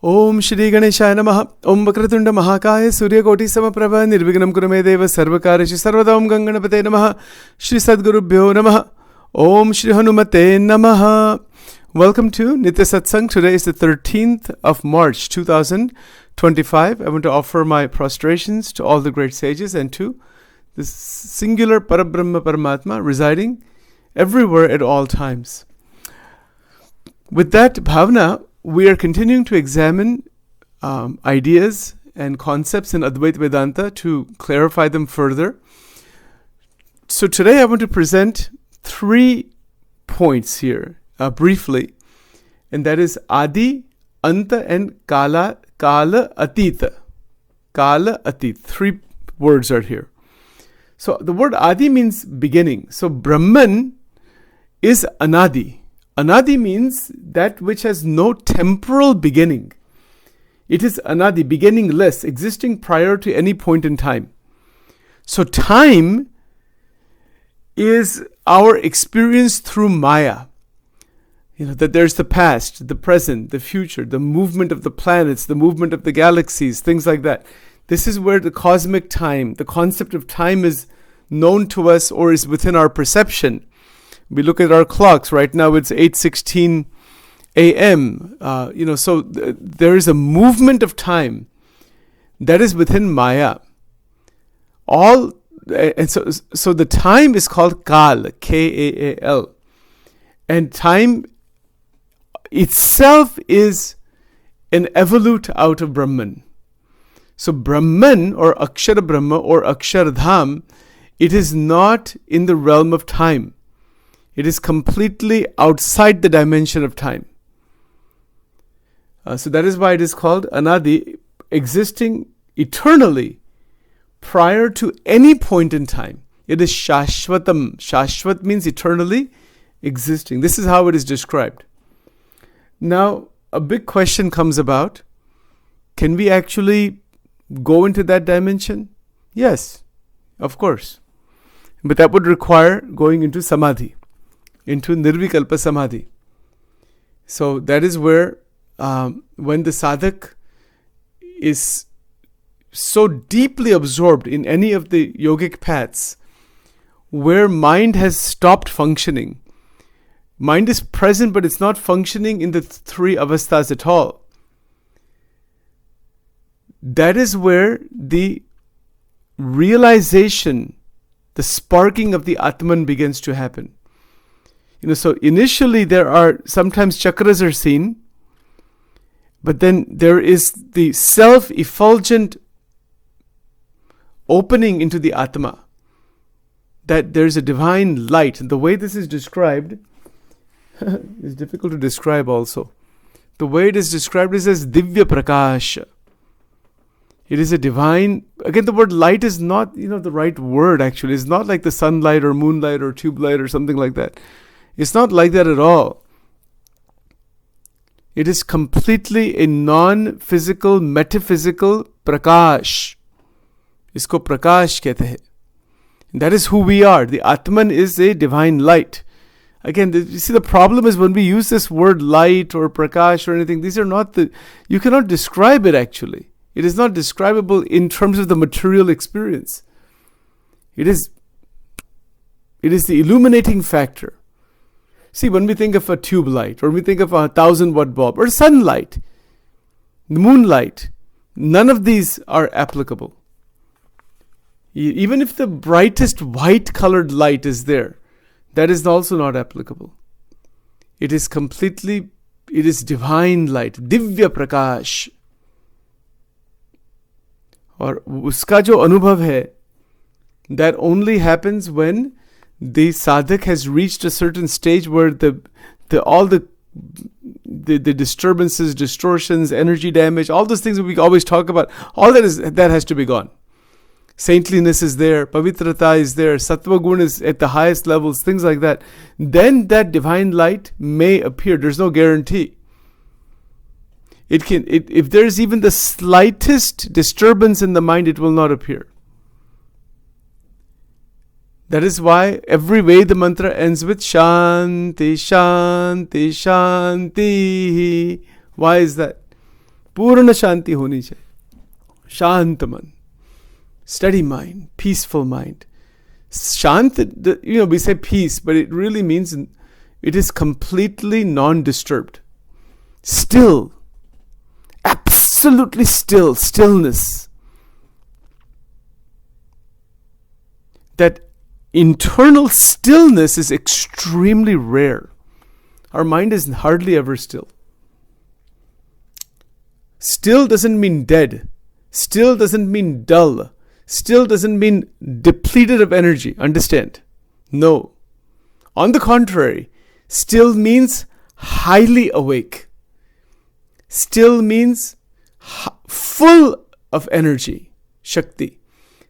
Om Shri Ganeshaya Namaha. Om Vakratunda Mahakaya Surya Koti Samaprabha Nirvignam Kurume Deva Sarvakareshi Sarvada. Om Ganganapate Namaha. Shri Sadgurubhyo Namaha. Om Shri Hanumate Namaha. Welcome to Nitya Satsang. Today is the 13th of March 2025. I want to offer my prostrations to all the great sages and to the singular Parabrahma Paramatma residing everywhere at all times. With that bhavana, we are continuing to examine ideas and concepts in Advaita Vedanta to clarify them further. So today I want to present 3 points here briefly, and that is Adi, Anta and Kala Atita. Kala Atit. 3 words are here. So the word Adi means beginning. So Brahman is Anadi. Anadi means that which has no temporal beginning. It is Anadi, beginningless, existing prior to any point in time. So time is our experience through Maya. That there's the past, the present, the future, the movement of the planets, the movement of the galaxies, things like that. This is where the cosmic time, the concept of time is known to us or is within our perception. We look at our clocks. Right now it's 8:16 a.m. So there is a movement of time that is within Maya. So the time is called Kal, Kaal. And time itself is an evolute out of Brahman. So Brahman or Akshara Brahma or Akshardham, it is not in the realm of time. It is completely outside the dimension of time. So that is why it is called Anadi, existing eternally prior to any point in time. It is Shashvatam. Shashvat means eternally existing. This is how it is described. Now, a big question comes about. Can we actually go into that dimension? Yes, of course. But that would require going into Samadhi, into Nirvikalpa Samadhi. So that is where when the sadhak is so deeply absorbed in any of the yogic paths, where mind has stopped functioning. Mind is present, but it's not functioning in the 3 avasthas at all. That is where the realization, the sparking of the Atman begins to happen. So initially there are, sometimes chakras are seen, but then there is the self-effulgent opening into the Atma, that there is a divine light. And the way this is described is difficult to describe also. The way it is described is as Divya Prakash. It is a divine, again the word light is not the right word actually. It's not like the sunlight or moonlight or tube light or something like that. It's not like that at all. It is completely a non-physical, metaphysical prakash. Isko prakash kehte hai. That is who we are. The Atman is a divine light. Again, you see the problem is when we use this word light or prakash or anything, these are not you cannot describe it actually. It is not describable in terms of the material experience. It is the illuminating factor. See, when we think of a tube light, or we think of a 1,000-watt bulb, or sunlight, moonlight, none of these are applicable. Even if the brightest white-colored light is there, that is also not applicable. It is divine light, Divya Prakash. और उसका जो अनुभव है, that only happens when the sadhak has reached a certain stage where all the disturbances, distortions, energy damage, all those things that we always talk about, all that has to be gone. Saintliness is there, pavitrata is there, sattva gun is at the highest levels, things like that. Then that divine light may appear. There's no guarantee. If there is even the slightest disturbance in the mind, it will not appear. That is why every Veda mantra ends with Shanti, Shanti, Shanti. Why is that? पूर्ण शांति होनी चाहिए. शांत मन, steady mind, peaceful mind. Shant, we say peace, but it really means it is completely non-disturbed. Still, absolutely still, stillness. That internal stillness is extremely rare. Our mind is hardly ever still. Still doesn't mean dead. Still doesn't mean dull. Still doesn't mean depleted of energy. Understand? No. On the contrary, still means highly awake. Still means full of energy, Shakti.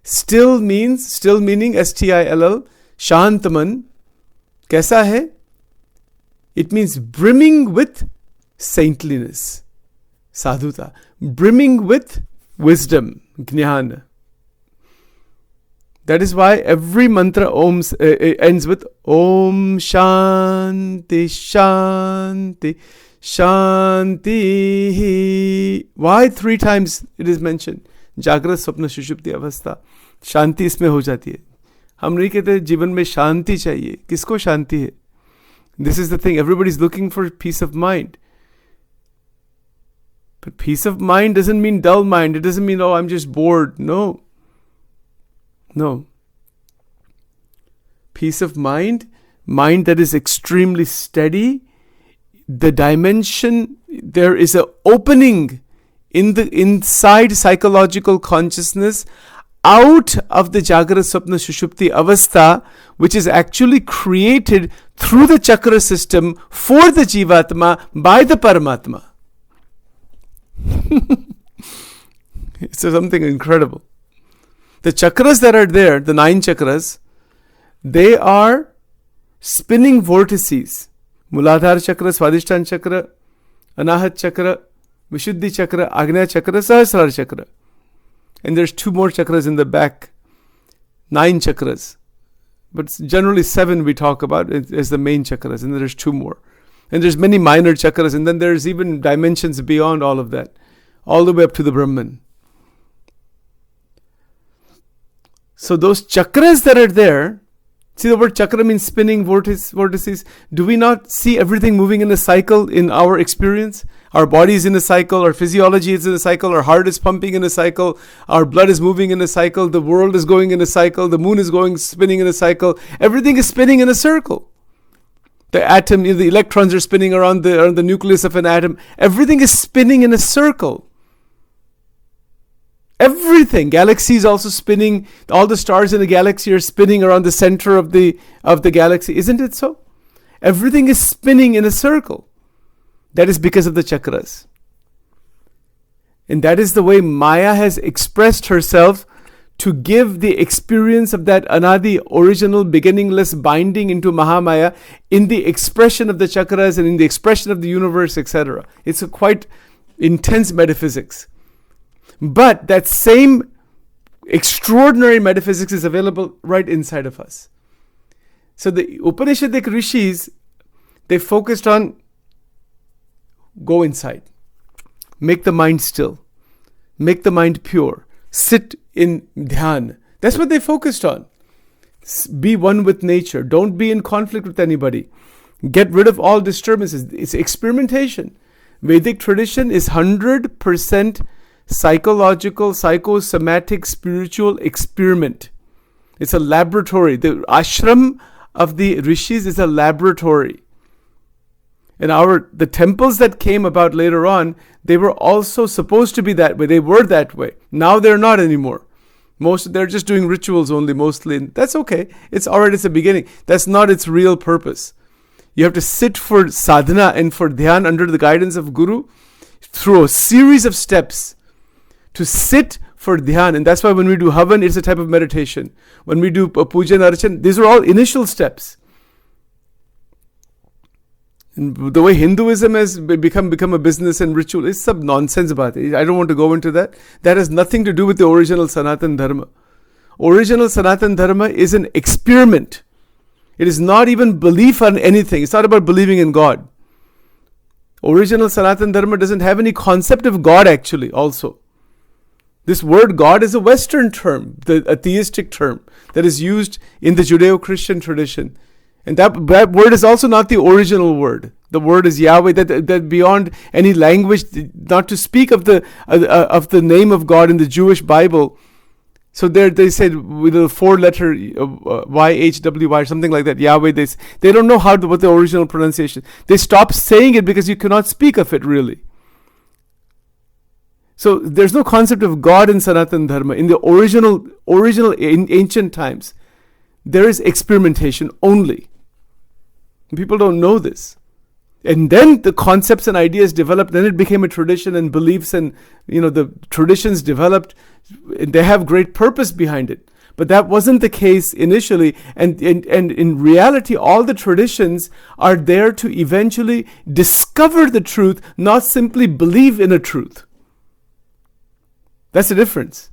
Still meaning STILL, Shantaman. Kaisa hai? It means brimming with saintliness, sadhuta, brimming with wisdom, jnana. That is why every mantra ends with Om Shanti Shanti Shanti. Why 3 times it is mentioned? जागृत स्वप्न सुषुप्ति अवस्था, शांति इसमें हो जाती है. हम नहीं कहते जीवन में शांति चाहिए. किसको शांति है? This is the thing. Everybody is looking for peace of mind. But peace of mind doesn't mean dull mind. It doesn't mean, I'm just bored. No. Peace of mind that is extremely steady. The dimension, there is an opening inside psychological consciousness out of the Jagrata Swapna Sushupti Avastha, which is actually created through the chakra system for the Jivatma by the Paramatma. It's something incredible. The chakras that are there, the 9 chakras, they are spinning vortices. Muladhara chakra, Swadhisthana chakra, Anahat chakra, Vishuddhi chakra, Agnya chakra, Sahasrara chakra. And there's 2 more chakras in the back. 9 chakras. But generally 7 we talk about as the main chakras. And there's 2 more. And there's many minor chakras. And then there's even dimensions beyond all of that. All the way up to the Brahman. So those chakras that are there, see the word chakra means spinning vortices. Do we not see everything moving in a cycle in our experience? Our body is in a cycle, our physiology is in a cycle, our heart is pumping in a cycle, our blood is moving in a cycle, the world is going in a cycle, the moon is spinning in a cycle. Everything is spinning in a circle. The atom, the electrons are spinning around the nucleus of an atom. Everything is spinning in a circle. Everything, galaxies also spinning. All the stars in the galaxy are spinning around the center of the galaxy. Isn't it so? Everything is spinning in a circle. That is because of the chakras. And that is the way Maya has expressed herself to give the experience of that Anadi, original, beginningless binding into Mahamaya in the expression of the chakras and in the expression of the universe, etc. It's a quite intense metaphysics. But that same extraordinary metaphysics is available right inside of us. So the Upanishadic rishis, they focused on go inside, make the mind still, make the mind pure, sit in dhyan. That's what they focused on. Be one with nature. Don't be in conflict with anybody. Get rid of all disturbances. It's experimentation. Vedic tradition is 100% psychological, psychosomatic, spiritual experiment. It's a laboratory. The ashram of the rishis is a laboratory. And the temples that came about later on, they were also supposed to be that way. They were that way. Now they're not anymore. They're just doing rituals only mostly. And that's okay. It's a beginning. That's not its real purpose. You have to sit for sadhana and for dhyan under the guidance of Guru through a series of steps. To sit for dhyan. And that's why when we do havan, it's a type of meditation. When we do puja and archan, these are all initial steps. And the way Hinduism has become a business and ritual, it's some nonsense about it. I don't want to go into that. That has nothing to do with the original Sanatan Dharma. Original Sanatan Dharma is an experiment. It is not even belief on anything. It's not about believing in God. Original Sanatana Dharma doesn't have any concept of God actually also. This word God is a Western term, a theistic term that is used in the Judeo-Christian tradition. And that word is also not the original word. The word is Yahweh, that beyond any language, not to speak of the name of God in the Jewish Bible. So there they said with a 4-letter YHWY or something like that, Yahweh, they don't know what the original pronunciation. They stopped saying it because you cannot speak of it really. So there's no concept of God in Sanatana Dharma. In the original in ancient times, there is experimentation only. People don't know this. And then the concepts and ideas developed, then it became a tradition and beliefs, and the traditions developed. They have great purpose behind it. But that wasn't the case initially. And in reality, all the traditions are there to eventually discover the truth, not simply believe in a truth. That's the difference.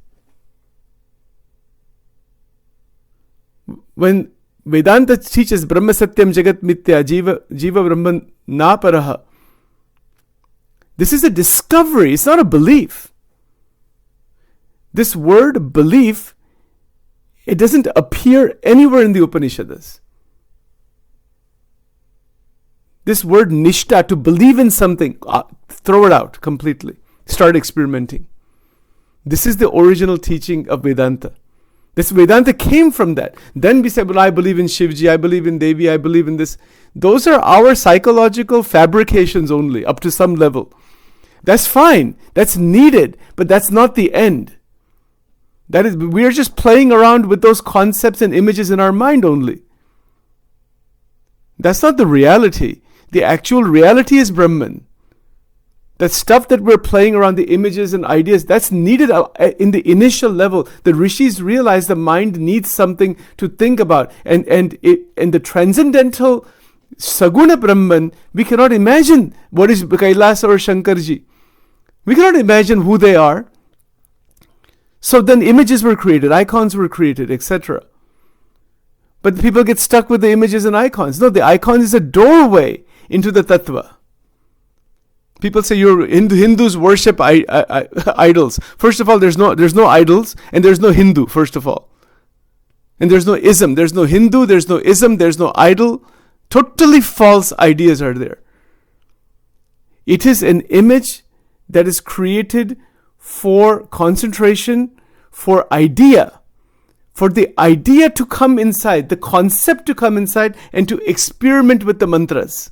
When Vedanta teaches Brahma Satyam Jagat Mithya, Jiva Brahman Naparaha, this is a discovery, it's not a belief. This word belief, it doesn't appear anywhere in the Upanishads. This word nishta, to believe in something, throw it out completely. Start experimenting. This is the original teaching of Vedanta. This Vedanta came from that. Then we say, well, I believe in Shivji, I believe in Devi, I believe in this. Those are our psychological fabrications only, up to some level. That's fine. That's needed, but that's not the end. That is, we are just playing around with those concepts and images in our mind only. That's not the reality. The actual reality is Brahman. That stuff that we're playing around, the images and ideas, that's needed in the initial level. The rishis realize the mind needs something to think about. And the transcendental Saguna Brahman, we cannot imagine what is Kailasa or Shankarji. We cannot imagine who they are. So then images were created, icons were created, etc. But people get stuck with the images and icons. No, the icon is a doorway into the Tattva. People say Hindus worship idols. First of all, there's no idols, and there's no Hindu, first of all. And there's no ism. There's no Hindu, there's no ism, there's no idol. Totally false ideas are there. It is an image that is created for concentration, for idea. For the idea to come inside, the concept to come inside, and to experiment with the mantras.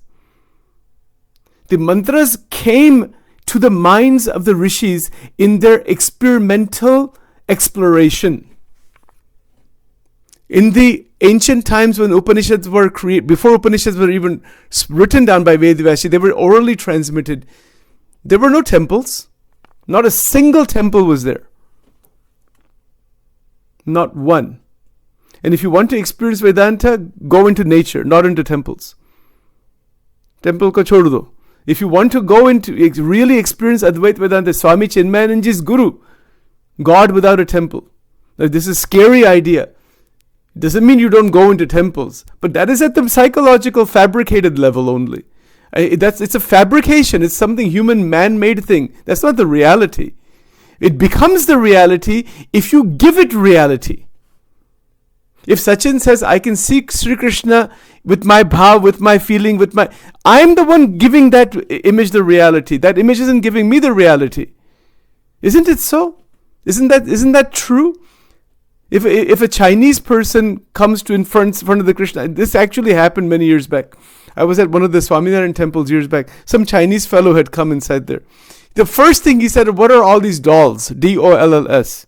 The mantras came to the minds of the rishis in their experimental exploration. In the ancient times when Upanishads were created, before Upanishads were even written down by Vedvyashi, they were orally transmitted. There were no temples. Not a single temple was there. Not one. And if you want to experience Vedanta, go into nature, not into temples. Temple ko chhod do. If you want to go into really experience Advaita Vedanta, Swami Chinmayananji's Guru, God without a temple. Now, this is a scary idea. It doesn't mean you don't go into temples, but that is at the psychological fabricated level only. It's a fabrication. It's something human man-made thing. That's not the reality. It becomes the reality if you give it reality. If Sachin says, I can see Sri Krishna with my bhav, with my feeling, I'm the one giving that image the reality. That image isn't giving me the reality. Isn't it so? Isn't that true? If a Chinese person comes to in front of the Krishna, this actually happened many years back. I was at one of the Swaminarayan temples years back. Some Chinese fellow had come inside there. The first thing he said, what are all these dolls? DOLLS.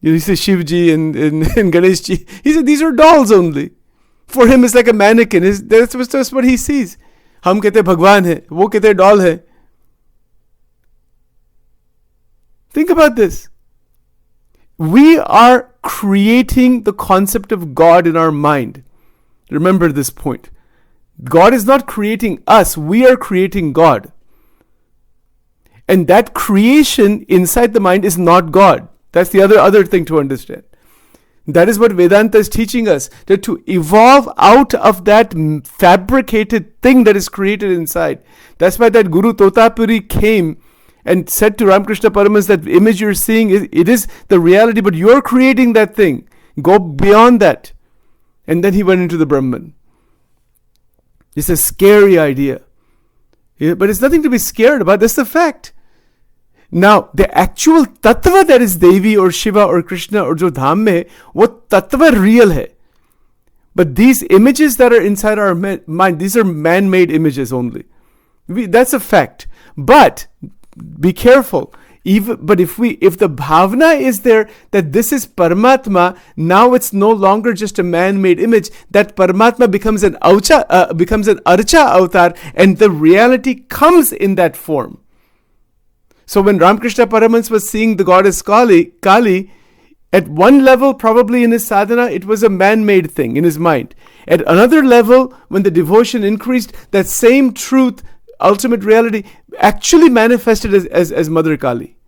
He said Shivji and Ganeshji. He said, these are dolls only. For him, it's like a mannequin. That's what he sees. Hum kehte Bhagwan hai, wo kehte doll hai. Think about this. We are creating the concept of God in our mind. Remember this point. God is not creating us. We are creating God. And that creation inside the mind is not God. That's the other thing to understand. That is what Vedanta is teaching us, that to evolve out of that fabricated thing that is created inside. That's why that Guru Totapuri came and said to Ramakrishna Paramahansa, that image you're seeing, it is the reality, but you're creating that thing. Go beyond that. And then he went into the Brahman. It's a scary idea. But it's nothing to be scared about. That's the fact. Now, the actual tattva that is Devi or Shiva or Krishna or jo dham mein, wo tattva real hai. But these images that are inside our mind, these are man-made images only. That's a fact. But be careful. But if the bhavana is there that this is Paramatma, now it's no longer just a man-made image. That Paramatma becomes an archa avatar, and the reality comes in that form. So when Ramakrishna Paramahansa was seeing the goddess Kali, at one level, probably in his sadhana, it was a man-made thing in his mind. At another level, when the devotion increased, that same truth, ultimate reality, actually manifested as Mother Kali.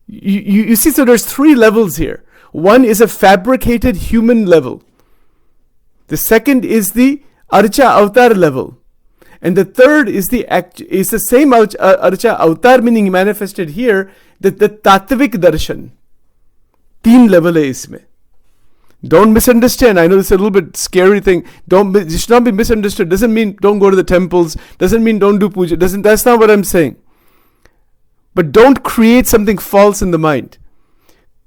You see, so there's three levels here. One is a fabricated human level. The second is the Archa Avatar level. And the third is the same Archa Avatar, meaning manifested here, the Tattvik Darshan. Teen level hai isme. Don't misunderstand. I know this is a little bit scary thing. It should not be misunderstood. Doesn't mean don't go to the temples. Doesn't mean don't do puja. That's not what I'm saying. But don't create something false in the mind.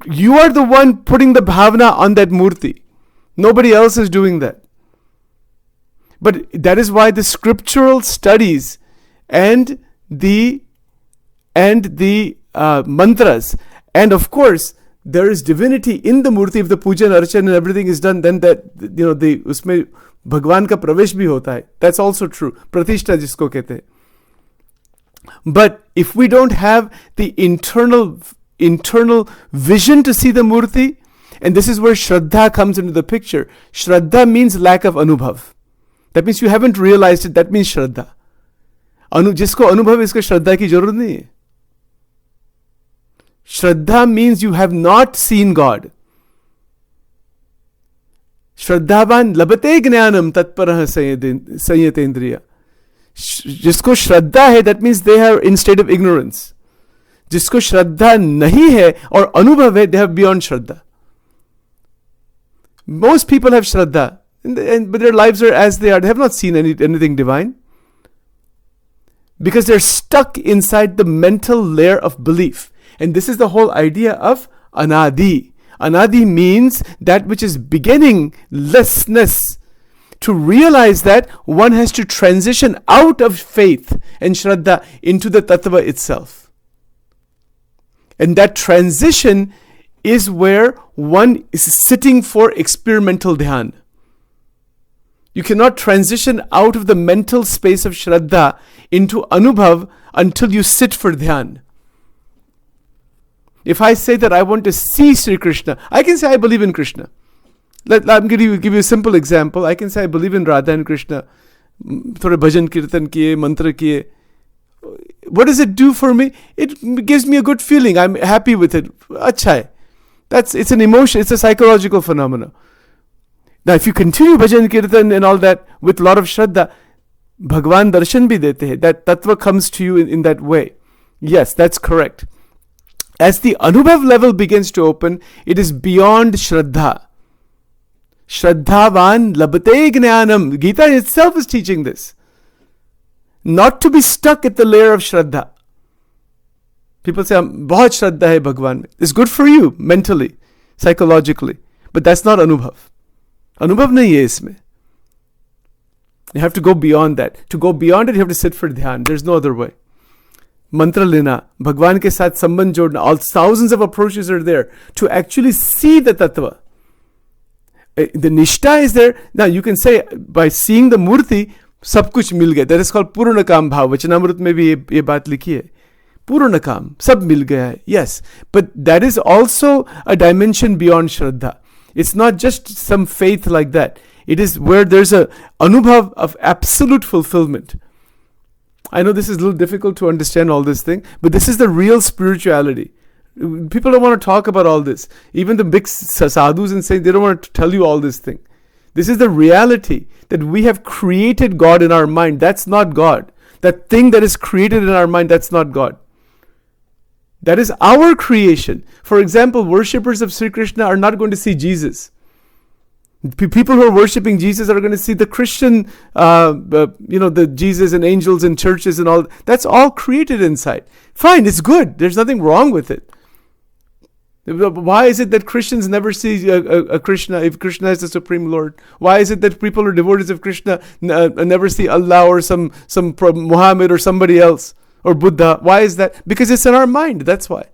You are the one putting the bhavana on that murti. Nobody else is doing that. But that is why the scriptural studies and the mantras, and of course there is divinity in the murti. If the puja and archan and everything is done, then that usme Bhagwan ka pravesh bhi hota hai. That's also true. Pratishta jisko kehte hai. But if we don't have the internal vision to see the murti, and this is where Shraddha comes into the picture. Shraddha means lack of anubhav. That means you haven't realized it. That means Shraddha. Jisko anubhav hai, isko Shraddha ki zarurat nahi hai. Shraddha means you have not seen God. Shraddhavan labate jnanam tatparah sanyatendriya. Jisko Shraddha hai, that means they are in state of ignorance. Jisko Shraddha nahi hai or anubhav hai, they have beyond Shraddha. Most people have Shraddha, but their lives are as they are. They have not seen anything divine. Because they're stuck inside the mental layer of belief. And this is the whole idea of anadi. Anadi means that which is beginninglessness. To realize that one has to transition out of faith and Shraddha into the tattva itself. And that transition is where one is sitting for experimental dhyan. You cannot transition out of the mental space of Shraddha into Anubhav until you sit for Dhyan. If I say that I want to see Sri Krishna, I can say I believe in Krishna. I'm going to give you a simple example. I can say I believe in Radha and Krishna. Thode bhajan kirtan kiye, mantra kiye. What does it do for me? It gives me a good feeling. I'm happy with it. Acha hai. It's an emotion. It's a psychological phenomenon. Now, if you continue bhajan kirtan and all that with a lot of Shraddha, Bhagwan darshan bhi dete hai. That tattva comes to you in that way. Yes, that's correct. As the Anubhav level begins to open, it is beyond Shraddha. Shraddhavan labate jnanam. Gita itself is teaching this. Not to be stuck at the layer of Shraddha. People say, bahut Shraddha hai Bhagwan mein. It's good for you mentally, psychologically. But that's not Anubhav. Anubhav nahi hai isme. You have to go beyond that. To go beyond it, you have to sit for dhyan. There's no other way. Mantra lena, Bhagwan ke saath sambandh jodna, all thousands of approaches are there to actually see the tattva. The nishta is there. Now you can say by seeing the murti, sab kuch mil gaya. That is called Purnakam Bhav. Vachanamrut mein bhi ye baat likhi hai. Purnakam, sab mil gaya hai. Yes, but that is also a dimension beyond Shraddha. It's not just some faith like that. It is where there's a anubhav of absolute fulfillment. I know this is a little difficult to understand all this thing, but this is the real spirituality. People don't want to talk about all this. Even the big sadhus and saints, they don't want to tell you all this thing. This is the reality, that we have created God in our mind. That's not God. That thing that is created in our mind, that's not God. That is our creation. For example, worshippers of Sri Krishna are not going to see Jesus. People who are worshipping Jesus are going to see the Christian, the Jesus and angels and churches and all. That's all created inside. Fine, it's good. There's nothing wrong with it. Why is it that Christians never see a Krishna if Krishna is the Supreme Lord? Why is it that people who are devotees of Krishna never see Allah or some Muhammad or somebody else or Buddha? Why is that? Because it's in our mind. That's why.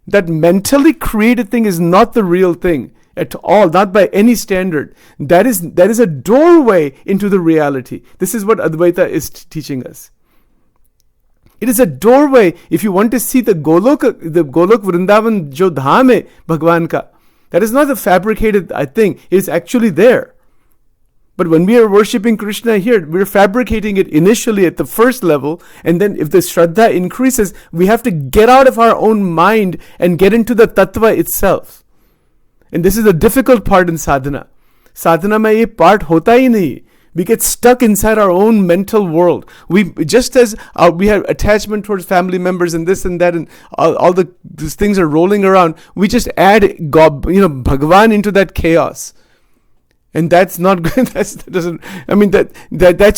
That mentally created thing is not the real thing at all, not by any standard. That is a doorway into the reality. This is what Advaita is teaching us. It is a doorway. If you want to see the Golok Vrindavan jo dham hai Bhagwan ka, that is not a fabricated thing. It is actually there. But when we are worshipping Krishna here, we're fabricating it initially at the first level, and then if the Shraddha increases, we have to get out of our own mind and get into the Tattva itself. And this is the difficult part in sadhana. Sadhana mein ye part hota hi nahi. We get stuck inside our own mental world. Just as we have attachment towards family members and this and that, and all these things are rolling around, we just add God, Bhagavan into that chaos. And that's not good. That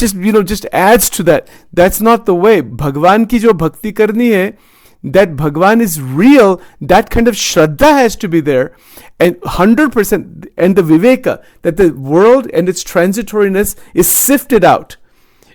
just adds to that. That's not the way. Bhagwan ki jo bhakti karni hai, that Bhagwan is real, that kind of Shraddha has to be there, and 100%, and the Viveka, that the world and its transitoriness is sifted out,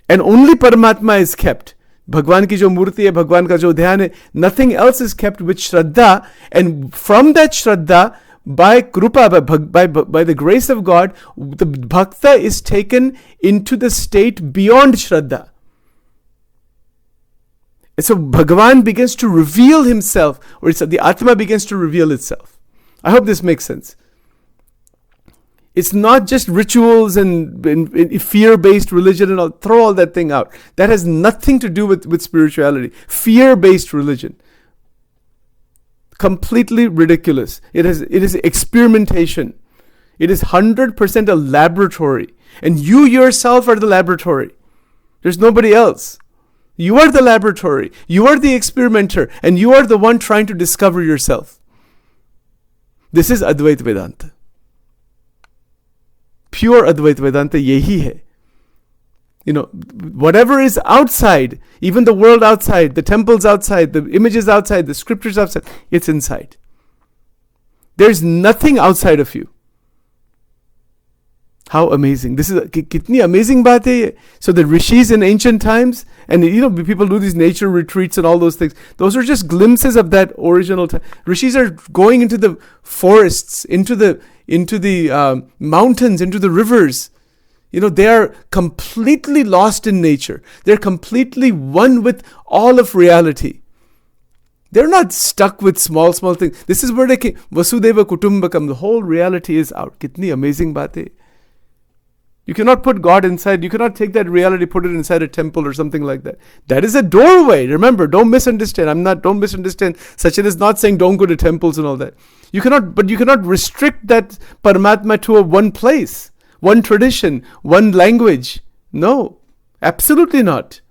and only Paramatma is kept. Bhagwan ki jo murti hai, Bhagwan ka jo dhyan hai, nothing else is kept with Shraddha, and from that Shraddha, by Krupa, by the grace of God, the Bhakta is taken into the state beyond Shraddha. So Bhagavan begins to reveal himself, or the Atma begins to reveal itself. I hope this makes sense. It's not just rituals and fear-based religion and all. Throw all that thing out. That has nothing to do with spirituality. Fear-based religion. Completely ridiculous. It is experimentation. It is 100% a laboratory. And you yourself are the laboratory. There's nobody else. You are the laboratory. You are the experimenter. And you are the one trying to discover yourself. This is Advaita Vedanta. Pure Advaita Vedanta yehi hai. Whatever is outside, even the world outside, the temples outside, the images outside, the scriptures outside, it's inside. There's nothing outside of you. How amazing. This is kitni amazing baat hai. So the rishis in ancient times, and people do these nature retreats and all those things. Those are just glimpses of that original time. Rishis are going into the forests, into the mountains, into the rivers. They are completely lost in nature. They're completely one with all of reality. They're not stuck with small things. This is where they came. Vasudeva Kutumbakam. The whole reality is out. Kitni amazing baat hai. You cannot put God inside. You cannot take that reality, put it inside a temple or something like that. That is a doorway. Remember, don't misunderstand. Don't misunderstand. Sachin is not saying don't go to temples and all that. You cannot restrict that Paramatma to one place, one tradition, one language. No, absolutely not.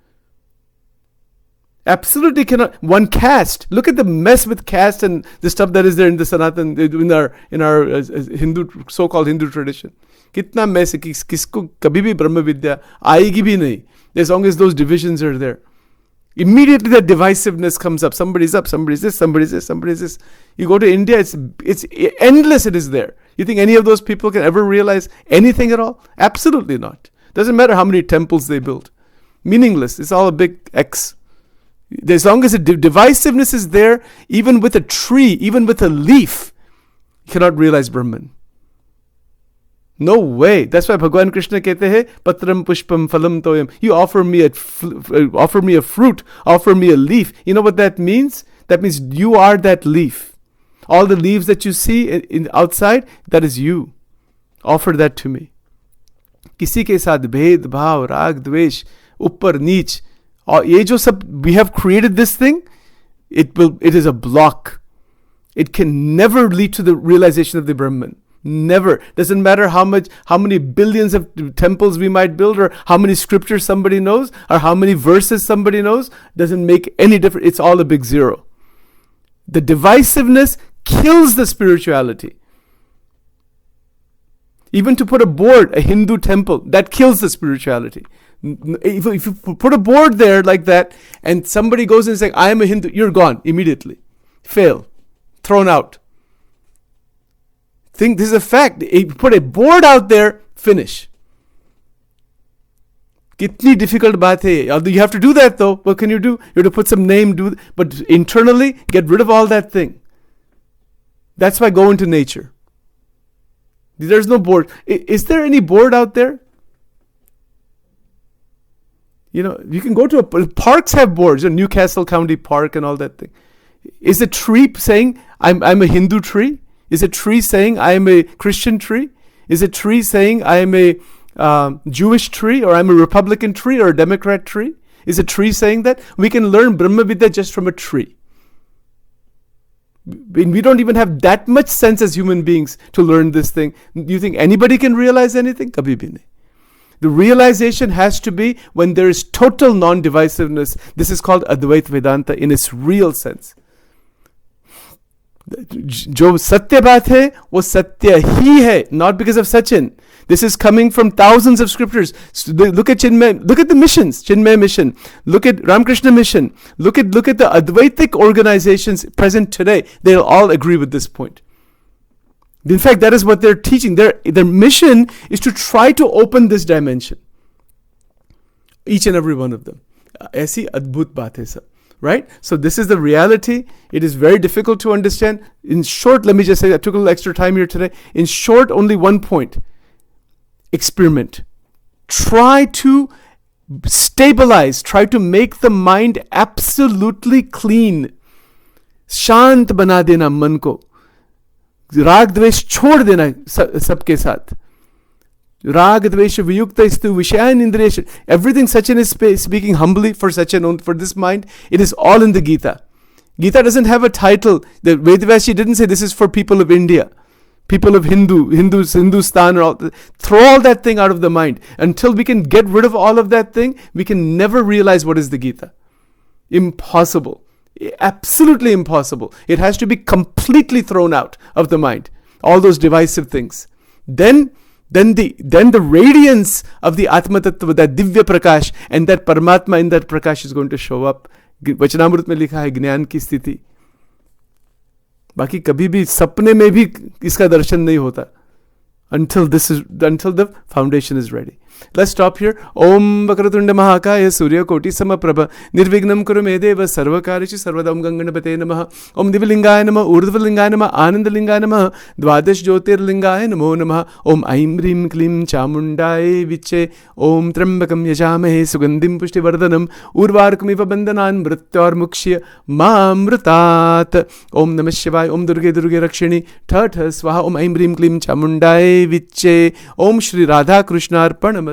Absolutely cannot. One caste. Look at the mess with caste and the stuff that is there in the Sanatan, in our Hindu, so-called Hindu tradition. Kitna mess, kisko kabhi bhi Brahma Vidya aayegi bhi nahi, as long as those divisions are there. Immediately that divisiveness comes up. Somebody's up, somebody's this, somebody's this, somebody's this. You go to India, it's endless. It is there. You think any of those people can ever realize anything at all? Absolutely not. Doesn't matter how many temples they build. Meaningless. It's all a big X. As long as the divisiveness is there, even with a tree, even with a leaf, you cannot realize Brahman. No way. That's why Bhagwan Krishna kehte hai, patram pushpam phalam toyam. You offer me a fruit, offer me a leaf. You know what that means? That means you are that leaf. All the leaves that you see outside, that is you. Offer that to me. Kisi ke saath bhed, bhav, rag, dvesh, uppar, neech. We have created this thing. it is a block. It can never lead to the realization of the Brahman. Never. Doesn't matter how many billions of temples we might build, or how many scriptures somebody knows, or how many verses somebody knows. Doesn't make any difference. It's all a big zero. The divisiveness kills the spirituality. Even to put a board, a Hindu temple, that kills the spirituality. If you put a board there like that, and somebody goes and says, I am a Hindu, you're gone immediately. Fail. Thrown out. Think this is a fact. If you put a board out there, finish. Kitni difficult baat hai. You have to do that though. What can you do? You have to put some name, but internally, get rid of all that thing. That's why go into nature. There's no board. Is there any board out there? You can go to parks have boards. Newcastle County Park and all that thing. Is a tree saying, I'm a Hindu tree? Is a tree saying, I am a Christian tree? Is a tree saying, I am a Jewish tree, or I'm a Republican tree, or a Democrat tree? Is a tree saying that? We can learn Brahma Vidya just from a tree. We don't even have that much sense as human beings to learn this thing. Do you think anybody can realize anything? Kabhi bhi nahi. The realization has to be when there is total non-divisiveness. This is called Advaita Vedanta in its real sense. जो सत्य बात है वो सत्य ही है, not because of Sachin. This is coming from thousands of scriptures. Look at Chinmay, look at the missions, Chinmay mission, look at Ramakrishna mission, look at the Advaitic organizations present today. They'll all agree with this point. In fact, that is what they're teaching. Their mission is to try to open this dimension. Each and every one of them. ऐसी अद्भुत बात है सब. Right? So this is the reality. It is very difficult to understand. In short, let me just say, I took a little extra time here today. In short, only one point. Experiment. Try to stabilize. Try to make the mind absolutely clean. शांत बना देना मन को. राग द्वेष छोड़ देना सबके साथ. Rag dvesha viyukta vishayan indresha. Everything Sachin is speaking humbly for Sachin, for this mind, it is all in the Gita. Gita doesn't have a title. The Vedavasi didn't say this is for people of India, people of Hindustan, or all. Throw all that thing out of the mind. Until we can get rid of all of that thing, we can never realize what is the Gita. Impossible. Absolutely impossible. It has to be completely thrown out of the mind. All those divisive things. Then the radiance of the Atma Tattva, that Divya Prakash, and that Paramatma in that Prakash is going to show up. Vachanamrut mein likha hai ज्ञान की स्थिति. बाकी कभी भी सपने में भी इसका दर्शन नहीं होता. Until the foundation is ready. Let's stop here. Om Vakratunda Mahakaya Surya Koti Samaprabha Nirvignam Kurumedeva Sarvakarishi Sarvadam Ganganapate Namaha Om Divalingaya Namaha Urdhvalingaya Namaha Anandalingaya Namaha Dvadesh Jyotirlingaya Namo Namaha Om Aim Rim Klim Chamundai Viche Om Trambakam Yajamahe Sugandim Pushtivardhanam Urvarkamiva Bandanan Mrityor Mukshya Mamrutat Om Namah Shivaya Om Durge Rakshini Tata Swaha Om Aim Rim Klim Chamundai Viche Om Shri Radha Krishna Arpanamastu.